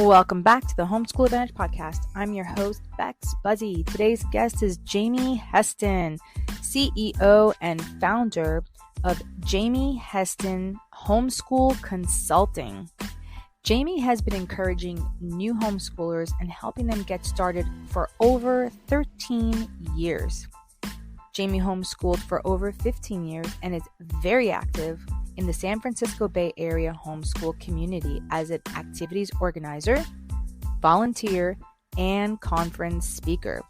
Welcome back to the Homeschool Advantage podcast. I'm your host, Bex Buzzy. Today's guest is Jamie Heston, CEO and founder of Jamie Heston Homeschool Consulting. Jamie has been encouraging new homeschoolers and helping them get started for over 13 years. Jamie homeschooled for over 15 years and is very active in the San Francisco Bay Area homeschool community as an activities organizer, volunteer, and conference speaker.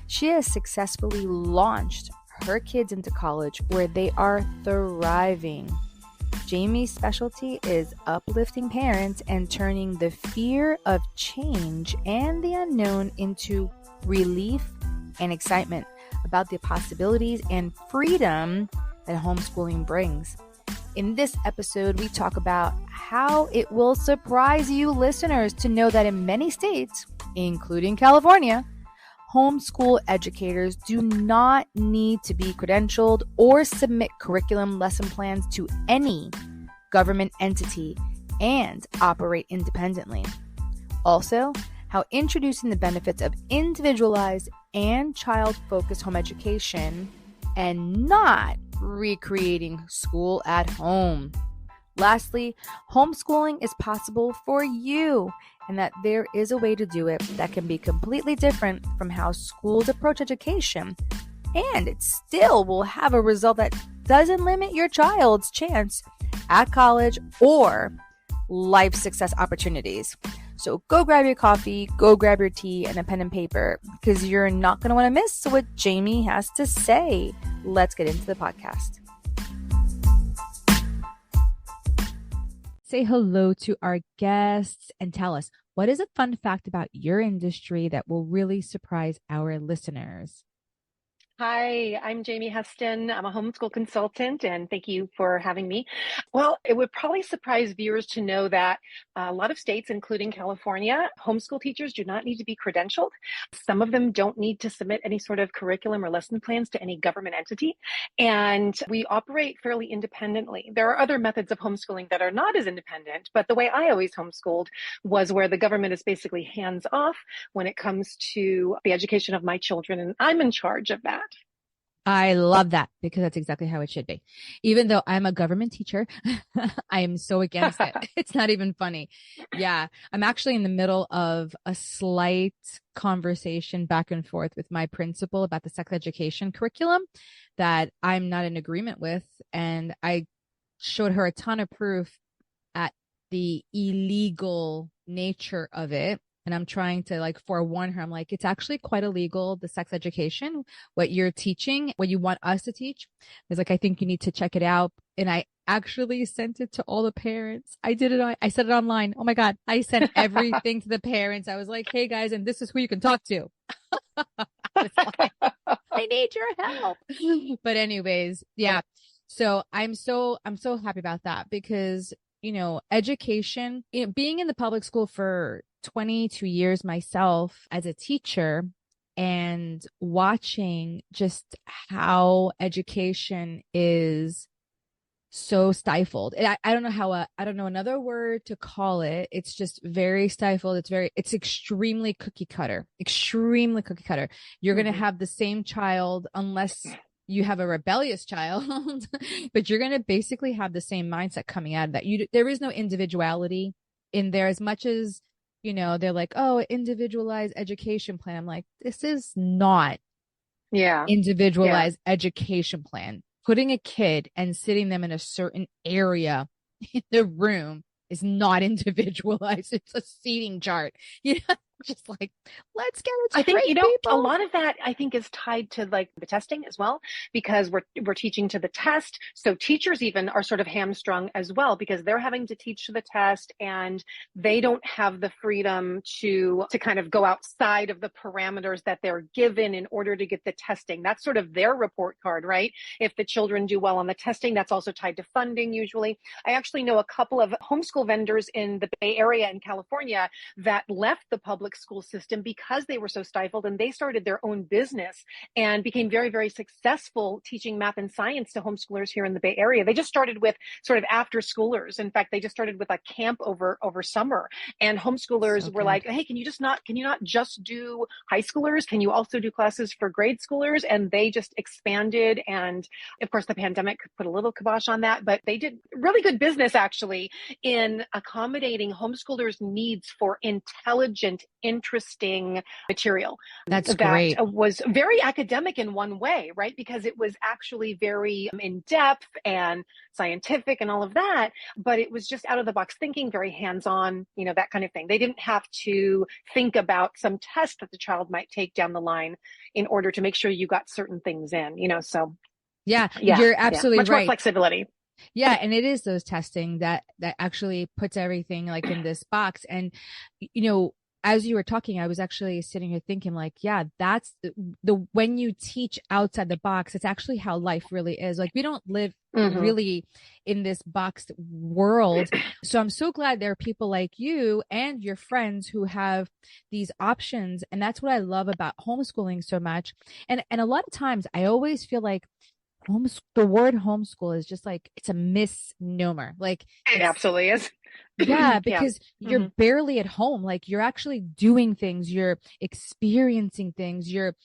She has successfully launched her kids into college where they are thriving. Jamie's specialty is uplifting parents and turning the fear of change and the unknown into relief and excitement about the possibilities and freedom that homeschooling brings. In this episode, we talk about how it will surprise you listeners to know that in many states, including California, homeschool educators do not need to be credentialed or submit curriculum lesson plans to any government entity and operate independently. Also, how introducing the benefits of individualized and child-focused home education and not recreating school at home. Lastly, homeschooling is possible for you and that there is a way to do it that can be completely different from how schools approach education, and it still will have a result that doesn't limit your child's chance at college or life success opportunities. So go grab your coffee, go grab your tea and a pen and paper because you're not going to want to miss what Jamie has to say. Let's get into the podcast. Say hello to our guests and tell us, what is a fun fact about your industry that will really surprise our listeners? Hi, I'm Jamie Heston. I'm a homeschool consultant, and thank you for having me. Well, it would probably surprise viewers to know that a lot of states, including California, homeschool teachers do not need to be credentialed. Some of them don't need to submit any sort of curriculum or lesson plans to any government entity, and we operate fairly independently. There are other methods of homeschooling that are not as independent, but the way I always homeschooled was where the government is basically hands off when it comes to the education of my children, and I'm in charge of that. I love that because that's exactly how it should be. Even though I'm a government teacher, I am so against it. It's not even funny. Yeah. I'm actually in the middle of a slight conversation back and forth with my principal about the sex education curriculum that I'm not in agreement with. And I showed her a ton of proof at the illegal nature of it. And I'm trying to forewarn her. I'm like, it's actually quite illegal, the sex education, what you're teaching, what you want us to teach. It's like, I think you need to check it out. And I actually sent it to all the parents. I said it online. Oh my God. I sent everything to the parents. I was like, hey guys, and this is who you can talk to. I need your help. But anyways, yeah. So I'm so happy about that because, education, being in the public school for 22 years myself as a teacher and watching just how education is so stifled. And I don't know I don't know another word to call it. It's just very stifled. It's extremely cookie cutter. You're going to have the same child unless you have a rebellious child, but you're going to basically have the same mindset coming out of that. There is no individuality in there as much as, they're like, oh, individualized education plan. I'm like, this is not individualized education plan. Putting a kid and sitting them in a certain area in the room is not individualized. It's a seating chart. Just like, let's get it straight, I think, people. a lot of that, I think, is tied to the testing as well, because we're teaching to the test. So teachers even are sort of hamstrung as well, because they're having to teach to the test and they don't have the freedom to kind of go outside of the parameters that they're given in order to get the testing. That's sort of their report card, right? If the children do well on the testing, that's also tied to funding usually. I actually know a couple of homeschool vendors in the Bay Area in California that left the public public school system because they were so stifled, and they started their own business and became very, very successful teaching math and science to homeschoolers here in the Bay Area. They just started with sort of after schoolers. In fact, they just started with a camp over summer, and homeschoolers were like, hey, can you not just do high schoolers? Can you also do classes for grade schoolers? And they just expanded. And of course, the pandemic put a little kibosh on that, but they did really good business actually in accommodating homeschoolers' needs for intelligent, interesting material. That's great. That was very academic in one way, right? Because it was actually very in depth and scientific and all of that, but it was just out of the box thinking, very hands-on, that kind of thing. They didn't have to think about some test that the child might take down the line in order to make sure you got certain things in, so. Yeah, you're absolutely much right. More flexibility. Yeah. And it is those testing that actually puts everything like in this box. And, as you were talking, I was actually sitting here thinking like, yeah, that's the when you teach outside the box, it's actually how life really is. Like we don't live really in this boxed world. So I'm so glad there are people like you and your friends who have these options. And that's what I love about homeschooling so much. And a lot of times I always feel like the word homeschool is just like, it's a misnomer. Like it absolutely is. Yeah, because you're barely at home. Like you're actually doing things, you're experiencing things, you're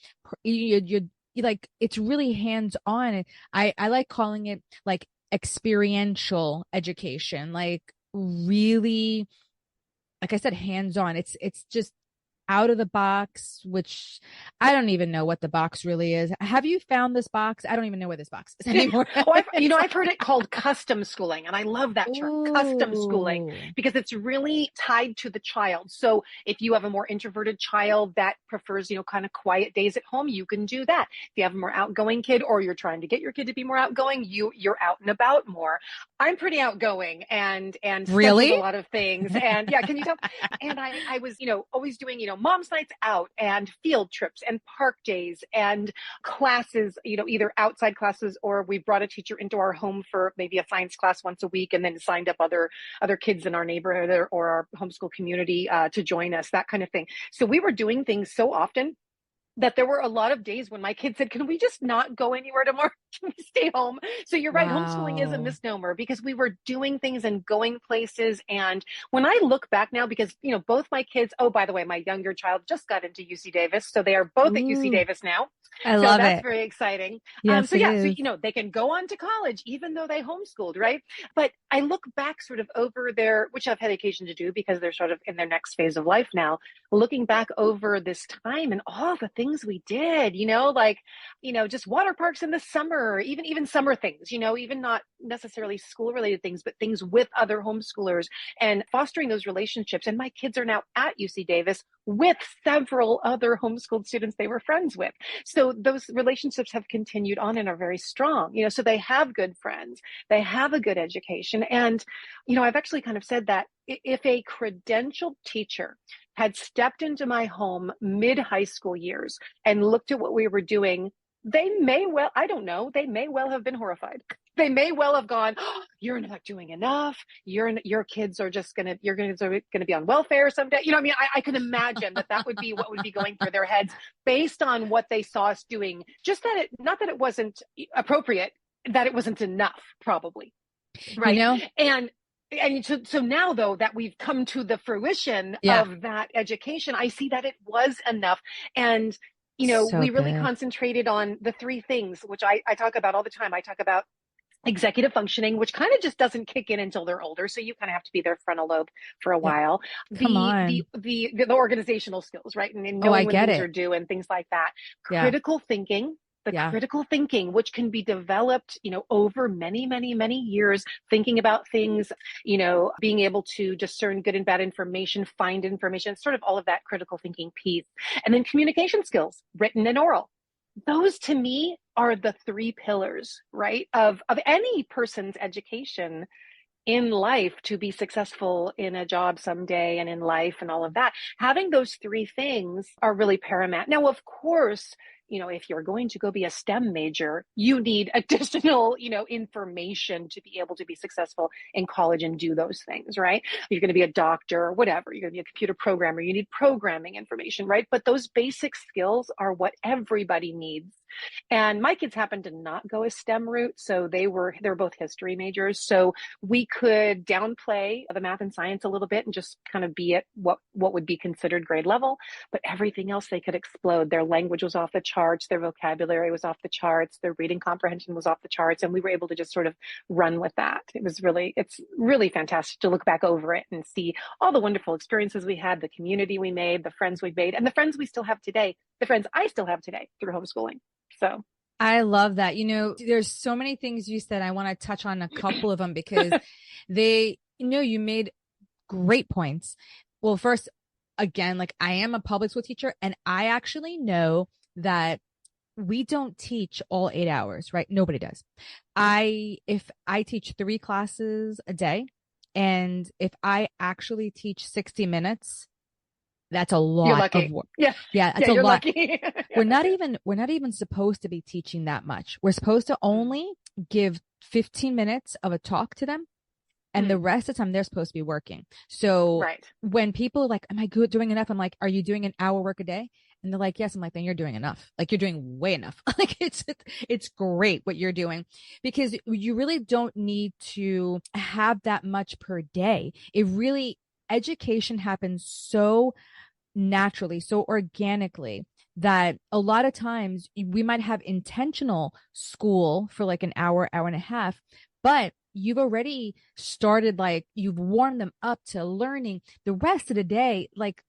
like, it's really hands on. I like calling it like experiential education, like really, like I said, hands on. It's just out of the box, which I don't even know what the box really is. Have you found this box? I don't even know where this box is anymore. I've heard it called custom schooling, and I love that term, custom schooling, because it's really tied to the child. So if you have a more introverted child that prefers, kind of quiet days at home, you can do that. If you have a more outgoing kid, or you're trying to get your kid to be more outgoing, you're out and about more. I'm pretty outgoing and really a lot of things. And yeah, can you tell? And I was, always doing, mom's nights out and field trips and park days and classes, either outside classes, or we brought a teacher into our home for maybe a science class once a week, and then signed up other kids in our neighborhood or our homeschool community to join us, that kind of thing. So we were doing things so often that there were a lot of days when my kids said, can we just not go anywhere tomorrow? Can we stay home? So you're right. Homeschooling is a misnomer because we were doing things and going places. And when I look back now, because, both my kids, oh, by the way, my younger child just got into UC Davis. So they are both at UC Davis now. I love that's very exciting. Yes, so they can go on to college, even though they homeschooled, right? But I look back sort of over which I've had occasion to do because they're sort of in their next phase of life now, looking back over this time and all the things we did, just water parks in the summer, even summer things, even not necessarily school related things, but things with other homeschoolers and fostering those relationships. And my kids are now at UC Davis with several other homeschooled students they were friends with. So those relationships have continued on and are very strong, so they have good friends, they have a good education. And, I've actually kind of said that if a credentialed teacher had stepped into my home mid high school years and looked at what we were doing, they may well have been horrified. They may well have gone, oh, you're not doing enough. Your kids are just going to be on welfare someday. I can imagine that would be what would be going through their heads based on what they saw us doing. Just not that it wasn't appropriate, that it wasn't enough, probably. Right. And so now, though, that we've come to the fruition of that education, I see that it was enough. And, we really concentrated on the three things, which I talk about all the time. I talk about executive functioning, which kind of just doesn't kick in until they're older. So you kind of have to be their frontal lobe for a while. The organizational skills, right? And knowing when things are due and things like that. Critical thinking. Critical thinking, which can be developed, over many, many, many years, thinking about things, being able to discern good and bad information, find information, sort of all of that critical thinking piece. And then communication skills, written and oral. Those to me are the three pillars, right, of any person's education in life to be successful in a job someday and in life and all of that. Having those three things are really paramount. Now, of course, if you're going to go be a STEM major, you need additional, information to be able to be successful in college and do those things, right? You're going to be a doctor or whatever. You're going to be a computer programmer. You need programming information, right? But those basic skills are what everybody needs. And my kids happened to not go a STEM route. So they're both history majors. So we could downplay the math and science a little bit and just kind of be at what would be considered grade level. But everything else they could explode. Their language was off the charts. Their vocabulary was off the charts. Their reading comprehension was off the charts. And we were able to just sort of run with that. It's really fantastic to look back over it and see all the wonderful experiences we had, the community we made, the friends we made, and the friends we still have today, the friends I still have today through homeschooling. So I love that. There's so many things you said. I want to touch on a couple of them because you made great points. Well, first, again, like I am a public school teacher and I actually know that we don't teach all 8 hours, right? Nobody does. If I teach 3 classes a day and if I actually teach 60 minutes, that's a lot of work. Yeah. That's a lot. Lucky. We're not even supposed to be teaching that much. We're supposed to only give 15 minutes of a talk to them. And the rest of the time they're supposed to be working. So when people are like, am I doing enough? I'm like, are you doing an hour work a day? And they're like, yes. I'm like, then you're doing enough. Like you're doing way enough. Like it's great what you're doing because you really don't need to have that much per day. Education happens so naturally, so organically that a lot of times we might have intentional school for like an hour and a half, but you've already started, like you've warmed them up to learning. The rest of the day, like,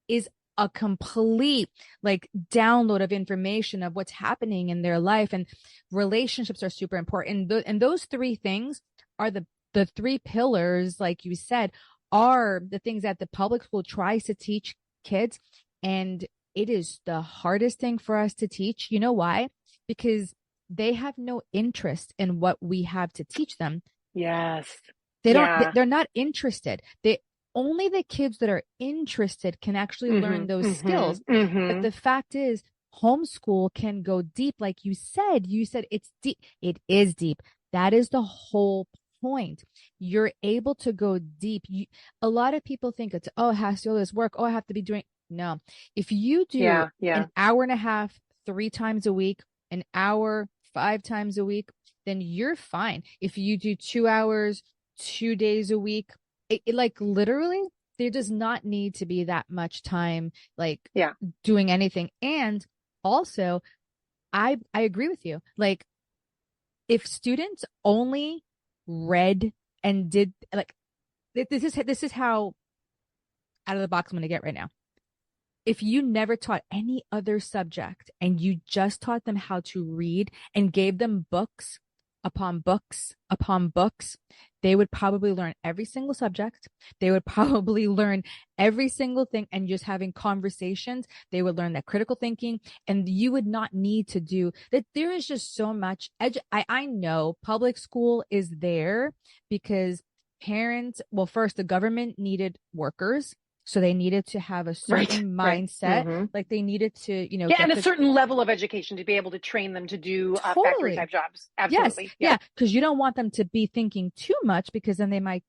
is a complete like download of information of what's happening in their life, and relationships are super important. And those 3 things are the 3 pillars, like you said, are the things that the public school tries to teach kids. And it is the hardest thing for us to teach. You know why? Because they have no interest in what we have to teach them. Yes. They're not interested. Only the kids that are interested can actually learn those skills. But the fact is, homeschool can go deep. Like you said it's deep. It is deep. That is the whole point. You're able to go deep. A lot of people think it's, it has to do all this work. I have to be doing. No. If you do an hour and a half, 3 times a week, an hour, 5 times a week, then you're fine. If you do 2 hours, 2 days a week, it like literally there does not need to be that much time, like doing anything. And also I agree with you. Like if students only read and did, like, this is how out of the box I'm going to get right now. If you never taught any other subject and you just taught them how to read and gave them books upon books upon books, they would probably learn every single subject. They would probably learn every single thing, and just having conversations, they would learn that critical thinking, and you would not need to do that. There is just so much. I know public school is there because parents, well, first the government needed workers. So they needed to have a certain mindset, like they needed to, and a certain level of education to be able to train them to do factory type jobs. Absolutely. Yes. Yeah. Because you don't want them to be thinking too much, because then they might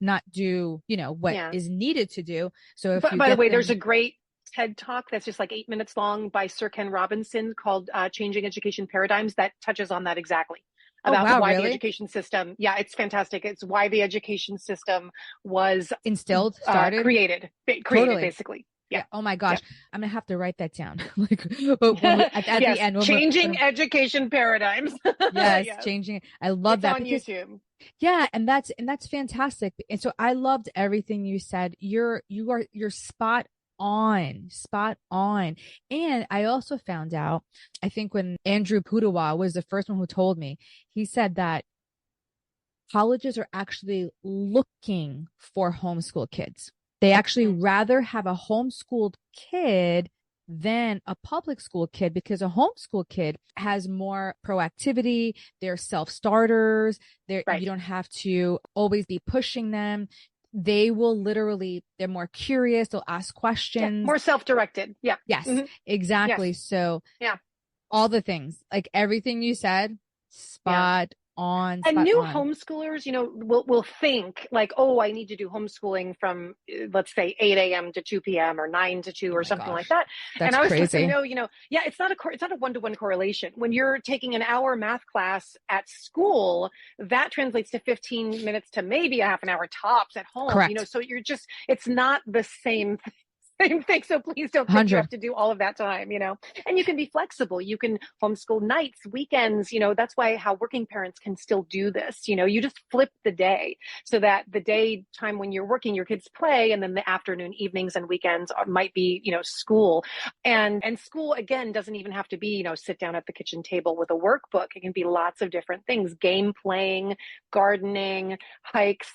not do, what is needed to do. So if by the way, there's a great TED talk that's just like 8 minutes long by Sir Ken Robinson called Changing Education Paradigms that touches on that exactly. About why the education system, it's fantastic. It's why the education system was created basically. Yeah. Oh my gosh. I'm going to have to write that down. Like, at the end. Changing education paradigms. Yes. Changing. I love that. On YouTube. Yeah. And that's fantastic. And so I loved everything you said. You're spot on. And I also found out, I think when Andrew Pudawa was the first one who told me, he said that colleges are actually looking for homeschool kids. They actually rather have a homeschooled kid than a public school kid, because a homeschool kid has more proactivity. They're self-starters. You don't have to always be pushing them. They will they're more curious. They'll ask questions. More self-directed. Yeah. Yes, exactly. Yes. So All the things, like everything you said, spot on, And spot new on. homeschoolers, will think like, oh, I need to do homeschooling from, let's say, 8 a.m. to 2 p.m. or 9 to 2 Oh or my something like gosh. that. And That's I was supposed to crazy. know, yeah, it's not a one-to-one correlation. When you're taking an hour math class at school, that translates to 15 minutes to maybe a half an hour tops at home, Correct. so it's not the same thing. So please don't think you 100. have to do all of that time, and you can be flexible. You can homeschool nights, weekends, that's why how working parents can still do this. You just flip the day so that the daytime when you're working, your kids play, and then the afternoon, evenings, and weekends might be, school. And school, again, doesn't even have to be, sit down at the kitchen table with a workbook. It can be lots of different things, game playing, gardening, hikes,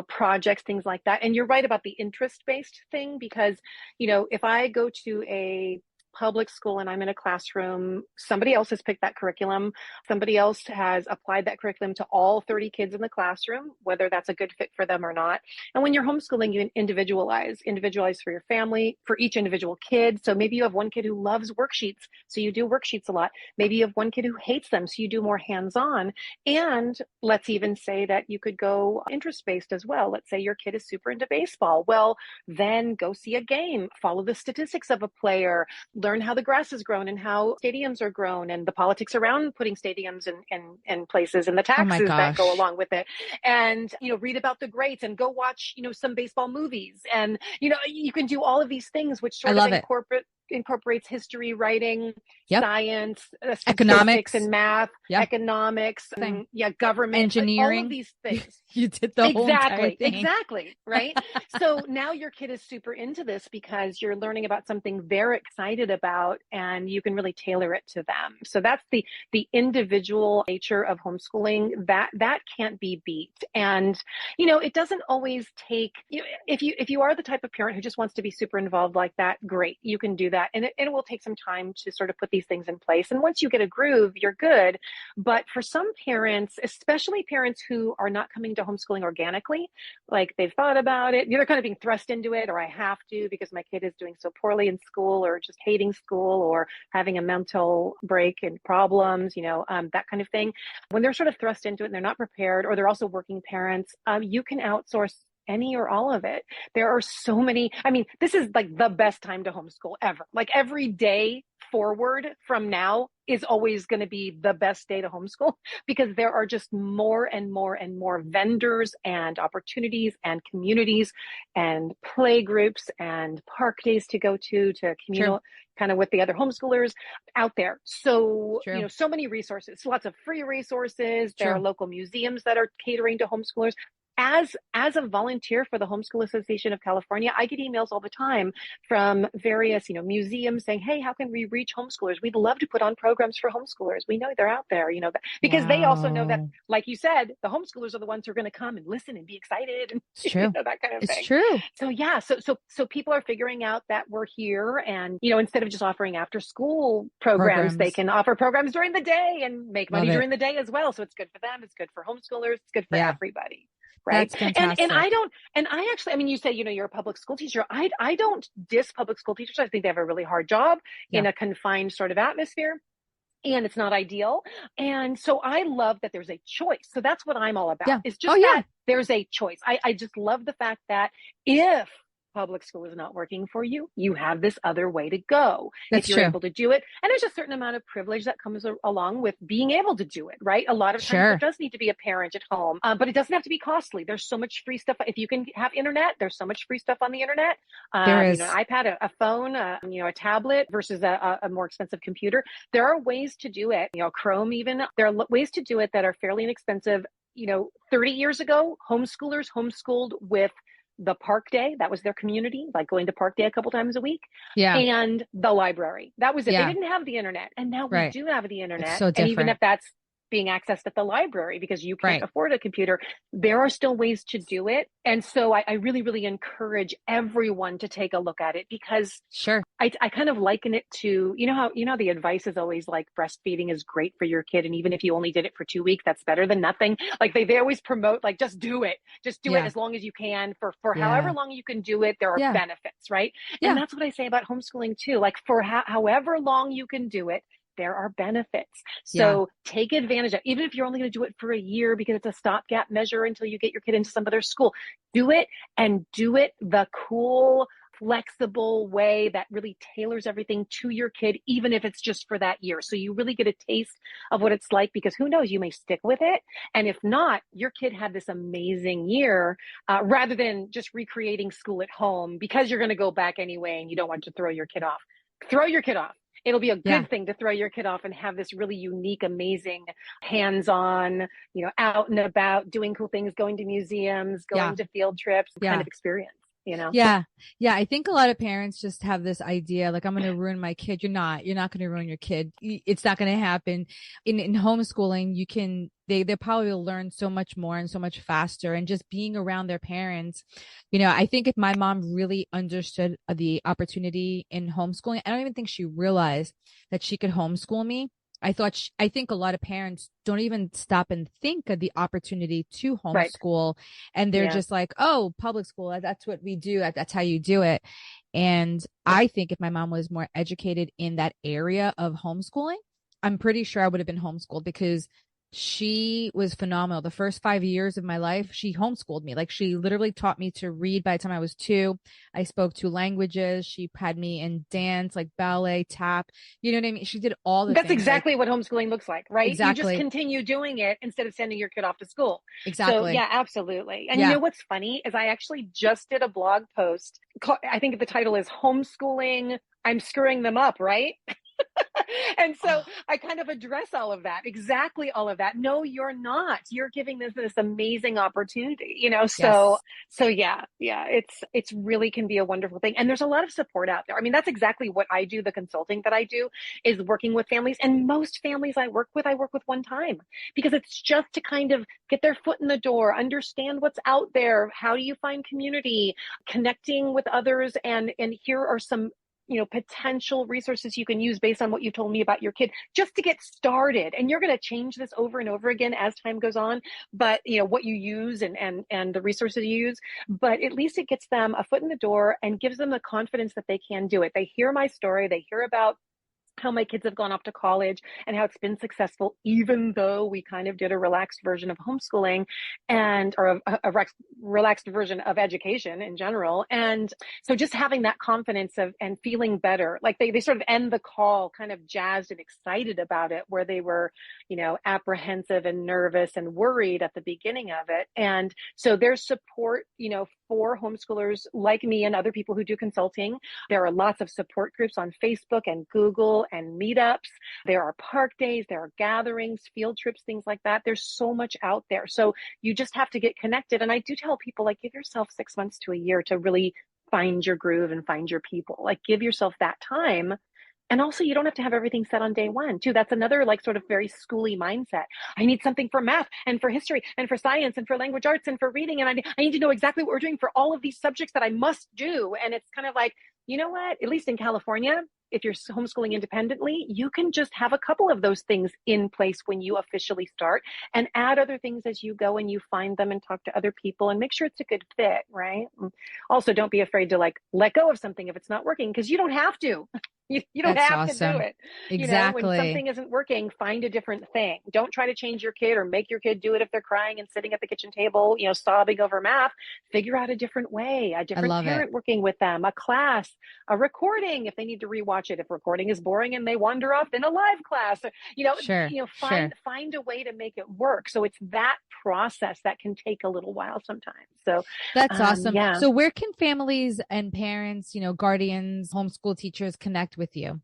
projects, things like that. And you're right about the interest-based thing, because if I go to a public school and I'm in a classroom, somebody else has picked that curriculum. Somebody else has applied that curriculum to all 30 kids in the classroom, whether that's a good fit for them or not. And when you're homeschooling, you individualize for your family, for each individual kid. So maybe you have one kid who loves worksheets, so you do worksheets a lot. Maybe you have one kid who hates them, so you do more hands-on. And let's even say that you could go interest-based as well. Let's say your kid is super into baseball. Well, then go see a game, follow the statistics of a player, learn how the grass is grown and how stadiums are grown and the politics around putting stadiums in places and the Oh my taxes that go gosh. along with it. And, read about the greats and go watch, some baseball movies. And, you can do all of these things, which I sort of love it. incorporates history, writing, Yep. science, statistics Economics. and math, Yep. economics, government, engineering, all of these things. You did the whole entire thing. Exactly. Right. So now your kid is super into this because you're learning about something they're excited about, and you can really tailor it to them. So that's the individual nature of homeschooling that can't be beat. And, it doesn't always take, if you are the type of parent who just wants to be super involved like that, great, you can do that. And it will take some time to sort of put these things in place. And once you get a groove, you're good. But for some parents, especially parents who are not coming to homeschooling organically, like they've thought about it, they're kind of being thrust into it, or I have to because my kid is doing so poorly in school, or just hating school, or having a mental break and problems, that kind of thing. When they're sort of thrust into it and they're not prepared, or they're also working parents, you can outsource any or all of it. There are so many. I mean, this is like the best time to homeschool ever. Like every day forward from now is always going to be the best day to homeschool, because there are just more and more and more vendors and opportunities and communities and play groups and park days to go to communal kind of with the other homeschoolers out there. So, so many resources, lots of free resources. There are local museums that are catering to homeschoolers. As a volunteer for the Homeschool Association of California, I get emails all the time from various, museums saying, hey, how can we reach homeschoolers? We'd love to put on programs for homeschoolers. We know they're out there, because they also know that, like you said, the homeschoolers are the ones who are going to come and listen and be excited and that kind of thing. It's true. So so people are figuring out that we're here, and, instead of just offering after school programs, they can offer programs during the day and make money during the day as well. So it's good for them. It's good for homeschoolers. It's good for everybody. Right. That's fantastic. And I actually, I mean, you say, you're a public school teacher. I don't diss public school teachers. I think they have a really hard job in a confined sort of atmosphere, and it's not ideal. And so I love that there's a choice. So that's what I'm all about. It's just that there's a choice. I just love the fact that if public school is not working for you, you have this other way to go. That's if you're true. able to do it. And there's a certain amount of privilege that comes along with being able to do it, right? A lot of times there does need to be a parent at home, but it doesn't have to be costly. There's so much free stuff. If you can have internet, there's so much free stuff on the internet. There is. An iPad, a phone, a tablet versus a more expensive computer. There are ways to do it. Chrome even. There are ways to do it that are fairly inexpensive. 30 years ago, homeschoolers homeschooled with the park day. That was their community, like going to park day a couple times a week. And the library. That was it. They didn't have the internet. And now we do have the internet. It's so different. And even if that's being accessed at the library because you can't afford a computer, there are still ways to do it. And so I really, really encourage everyone to take a look at it, because I kind of liken it to, how the advice is always like breastfeeding is great for your kid. And even if you only did it for 2 weeks, that's better than nothing. Like they always promote, like, just do it. Just do it as long as you can for however long you can do it. There are benefits, right? And that's what I say about homeschooling too. Like for however long you can do it, there are benefits. Yeah. So take advantage of, even if you're only going to do it for a year because it's a stopgap measure until you get your kid into some other school, do it, and do it the cool, flexible way that really tailors everything to your kid, even if it's just for that year. So you really get a taste of what it's like, because who knows, you may stick with it. And if not, your kid had this amazing year, rather than just recreating school at home because you're going to go back anyway and you don't want to throw your kid off. Throw your kid off. It'll be a Yeah. good thing to throw your kid off and have this really unique, amazing, hands-on, out and about, doing cool things, going to museums, going to field trips, kind of experience. Yeah. Yeah. I think a lot of parents just have this idea, like, I'm going to ruin my kid. You're not going to ruin your kid. It's not going to happen. In homeschooling, they probably will learn so much more and so much faster, and just being around their parents. I think if my mom really understood the opportunity in homeschooling, I don't even think she realized that she could homeschool me. I think a lot of parents don't even stop and think of the opportunity to homeschool. Right. And they're just like, oh, public school, that's what we do. That's how you do it. And I think if my mom was more educated in that area of homeschooling, I'm pretty sure I would have been homeschooled, because she was phenomenal. The first 5 years of my life, she homeschooled me. Like, she literally taught me to read by the time I was 2. I spoke 2 languages. She had me in dance, like ballet, tap. You know what I mean? She did all the things. That's exactly what homeschooling looks like, right? Exactly. You just continue doing it instead of sending your kid off to school. Exactly. So yeah, absolutely. And you know what's funny is I actually just did a blog post. I think the title is Homeschooling, I'm Screwing Them Up, right? And so I kind of address all of that, exactly all of that. No, you're not. You're giving this amazing opportunity, So yeah, it's really can be a wonderful thing. And there's a lot of support out there. I mean, that's exactly what I do. The consulting that I do is working with families, and most families I work with one time, because it's just to kind of get their foot in the door, understand what's out there. How do you find community, connecting with others, and here are some potential resources you can use based on what you told me about your kid, just to get started. And you're going to change this over and over again as time goes on, but what you use and the resources you use, but at least it gets them a foot in the door and gives them the confidence that they can do it. They hear my story, they hear about how my kids have gone off to college and how it's been successful, even though we kind of did a relaxed version of homeschooling or a relaxed version of education in general. And so just having that confidence and feeling better, like they sort of end the call kind of jazzed and excited about it, where they were, apprehensive and nervous and worried at the beginning of it. And so there's support, for homeschoolers like me and other people who do consulting. There are lots of support groups on Facebook and Google and meetups. There are park days, there are gatherings, field trips, things like that. There's so much out there. So you just have to get connected. And I do tell people, like, give yourself 6 months to a year to really find your groove and find your people. Like, give yourself that time. And also, you don't have to have everything set on day one, too. That's another, like, sort of very schooly mindset. I need something for math and for history and for science and for language arts and for reading. And I need to know exactly what we're doing for all of these subjects that I must do. And it's kind of like, you know what? At least in California, if you're homeschooling independently, you can just have a couple of those things in place when you officially start, and add other things as you go and you find them and talk to other people and make sure it's a good fit, right? Also, don't be afraid to, like, let go of something if it's not working, because you don't have to. You don't That's have awesome. to do it. Exactly. When something isn't working, find a different thing. Don't try to change your kid or make your kid do it if they're crying and sitting at the kitchen table, sobbing over math. Figure out a different way, a different parent working with them, a class, a recording if they need to rewatch it. If recording is boring and they wander off, in a live class. Find a way to make it work. So it's that process that can take a little while sometimes. So that's awesome. Yeah. So where can families and parents, guardians, homeschool teachers connect with you?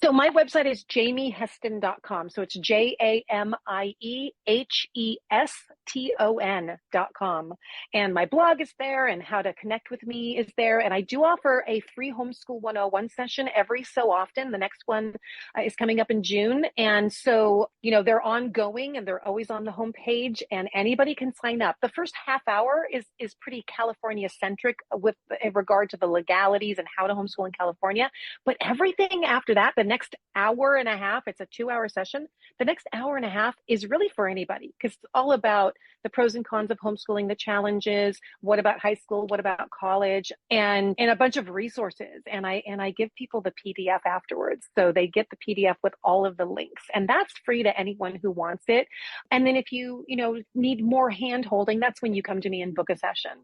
So my website is jamieheston.com. So it's Jamieheston.com. And my blog is there, and how to connect with me is there. And I do offer a free Homeschool 101 session every so often. The next one is coming up in June. And so, they're ongoing and they're always on the homepage, and anybody can sign up. The first half hour is pretty California centric in regard to the legalities and how to homeschool in California. But everything after that, the next hour and a half, it's a 2-hour session. The next hour and a half is really for anybody because it's all about the pros and cons of homeschooling, the challenges, what about high school, what about college, and a bunch of resources. And I give people the PDF afterwards. So they get the PDF with all of the links, and that's free to anyone who wants it. And then if you need more hand holding, that's when you come to me and book a session.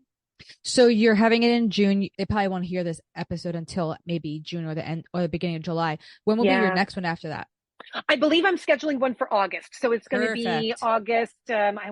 So you're having it in June. They probably won't hear this episode until maybe June or the end or the beginning of July. When will be your next one after that? I believe I'm scheduling one for August. So it's going to be Perfect. August. I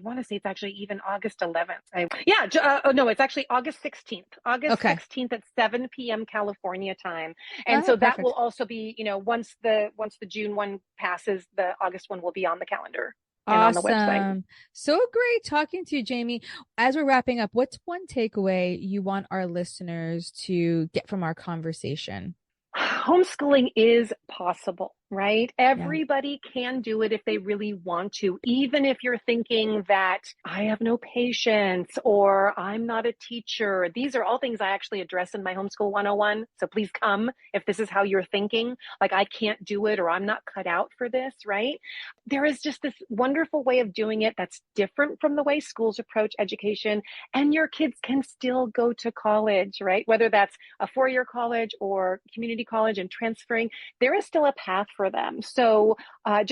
want to say it's actually even August 11th. No, it's actually August 16th. August 16th at 7 p.m. California time. And so that will also be, once the June one passes, the August one will be on the calendar. And on the website. So great talking to you, Jamie. As we're wrapping up, what's one takeaway you want our listeners to get from our conversation? Homeschooling is possible, right? Everybody can do it if they really want to, even if you're thinking that I have no patience or I'm not a teacher. These are all things I actually address in my Homeschool 101. So please come if this is how you're thinking, like I can't do it or I'm not cut out for this, right? There is just this wonderful way of doing it that's different from the way schools approach education, and your kids can still go to college, right? Whether that's a 4-year college or community college and transferring, there is still a path for them. So I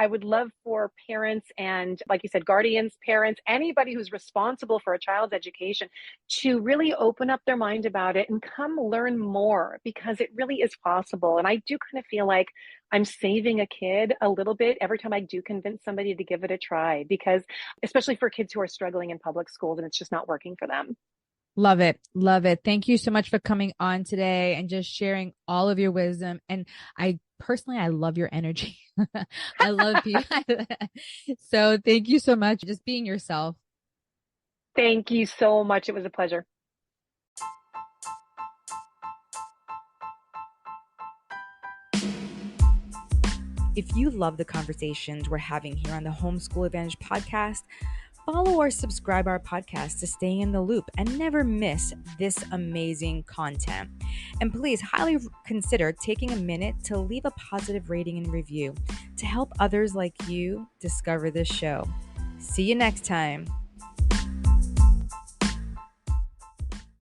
would love for parents and, like you said, guardians, parents, anybody who's responsible for a child's education to really open up their mind about it and come learn more, because it really is possible. And I do kind of feel like I'm saving a kid a little bit every time I do convince somebody to give it a try, because especially for kids who are struggling in public schools and it's just not working for them. Love it. Love it. Thank you so much for coming on today and just sharing all of your wisdom. And I love your energy. I love you. So thank you so much. Just being yourself. Thank you so much. It was a pleasure. If you love the conversations we're having here on the Homeschool Advantage podcast, follow or subscribe our podcast to stay in the loop and never miss this amazing content. And please highly consider taking a minute to leave a positive rating and review to help others like you discover this show. See you next time.